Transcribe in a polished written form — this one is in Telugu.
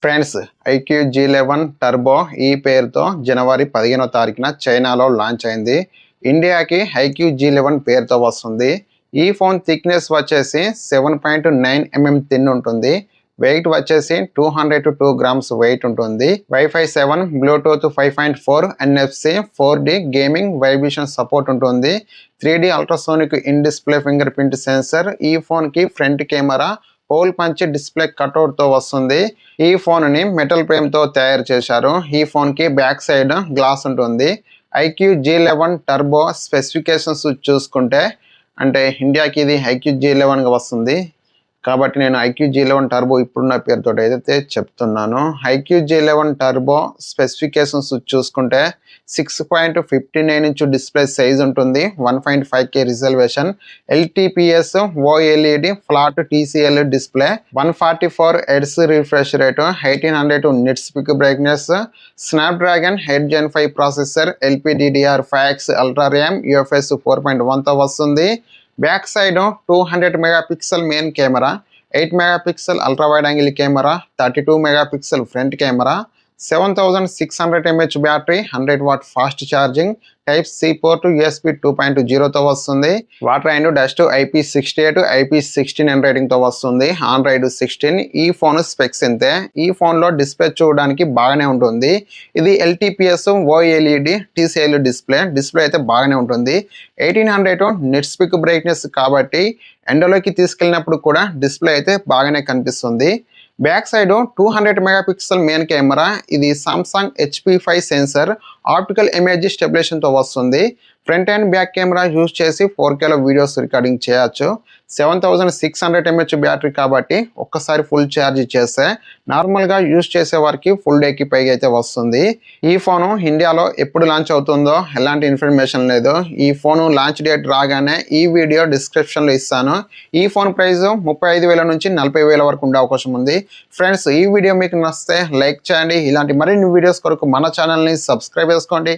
ఫ్రెండ్స్, ఐక్యూ G11 టర్బో ఈ పేరుతో జనవరి 15వ తారీఖున చైనాలో లాంచ్ అయింది. ఇండియాకి ఐక్యూ G11 పేరుతో వస్తుంది. ఈ ఫోన్ థిక్నెస్ వచ్చేసి 7.9 mm థిన్ ఉంటుంది. వెయిట్ వచ్చేసి 200 to 2 grams వెయిట్ ఉంటుంది. Wifi 7, Bluetooth 5.4, NFC, 4D gaming vibration support ఉంటుంది. 3D ultrasonic in display finger print sensor. ఈ ఫోన్ కి front camera hole punch display cutout తో వస్తుంది. ఈ ఫోన్ ని మెటల్ ఫ్రేమ్ తో తయారు చేశారు. ఈ ఫోన్ కి బ్యాక్ సైడ్ గ్లాస్ ఉంటుంది. ఐక్యూ G11 టర్బో స్పెసిఫికేషన్స్ చూసుకుంటే అంటే ఇండియాకి ఇది ఐక్యూ G11 గా వస్తుంది. కాబట్టి నేను ఐక్యూ G11 టర్బో ఇప్పుడున్న పేరుతో అయితే చెప్తున్నాను. ఐక్యూ G11 టర్బో స్పెసిఫికేషన్స్ చూసుకుంటే 6.59 ఇంచ్ డిస్ప్లే సైజ్ ఉంటుంది. 1.5K resolution, LTPS OLED flat TCL display, 144 Hz refresh rate, 1800 nits peak brightness, Snapdragon 8 Gen 5 processor, LPDDR5X ultra RAM, UFS 4.1 తో వస్తుంది. Back side 200 megapixel main camera, 8 megapixel ultra wide angle camera, 32 megapixel front camera, 7600 mAh battery, 100 watt fast charging, type C port, USB 2.0 తో వస్తుంది. Water and dust IP68, IP69 rating తో వస్తుంది. ఆండ్రాయిడ్ 16. ఈ ఫోన్ స్పెక్స్ ఇంతే. ఈ ఫోన్ లో డిస్ప్లే చూడడానికి బాగానే ఉంటుంది. ఇది LTPS OLED TCL డిస్ప్లే అయితే బాగానే ఉంటుంది. 1800 నిట్స్ పిక్ బ్రైట్నెస్ కాబట్టి ఎండలోకి తీసుకెళ్ళినప్పుడు కూడా డిస్ప్లే అయితే బాగానే కనిపిస్తుంది. Back side 200 megapixel main camera. ఇది Samsung HP5 sensor optical image stabilization తో వస్తుంది. Front and back camera use చేసి 4Kలో వీడియోస్ రికార్డింగ్ చేయొచ్చు. 7600 mAh బ్యాటరీ కాబట్టి ఒక్కసారి ఫుల్ ఛార్జ్ చేస్తే నార్మల్గా యూజ్ చేసే వారికి ఫుల్ డేకి పైగా అయితే వస్తుంది. ఈ ఫోను ఇండియాలో ఎప్పుడు లాంచ్ అవుతుందో ఎలాంటి ఇన్ఫర్మేషన్ లేదు. ఈ ఫోను లాంచ్ డేట్ రాగానే ఈ వీడియో డిస్క్రిప్షన్లో ఇస్తాను. ఈ ఫోన్ ప్రైస్ 35,000 నుంచి 40,000 వరకు ఉండే అవకాశం ఉంది. ఫ్రెండ్స్, ఈ వీడియో మీకు నచ్చితే లైక్ చేయండి. ఇలాంటి మరిన్ని వీడియోస్ కొరకు మన ఛానల్ని సబ్స్క్రైబ్ చేసుకోండి.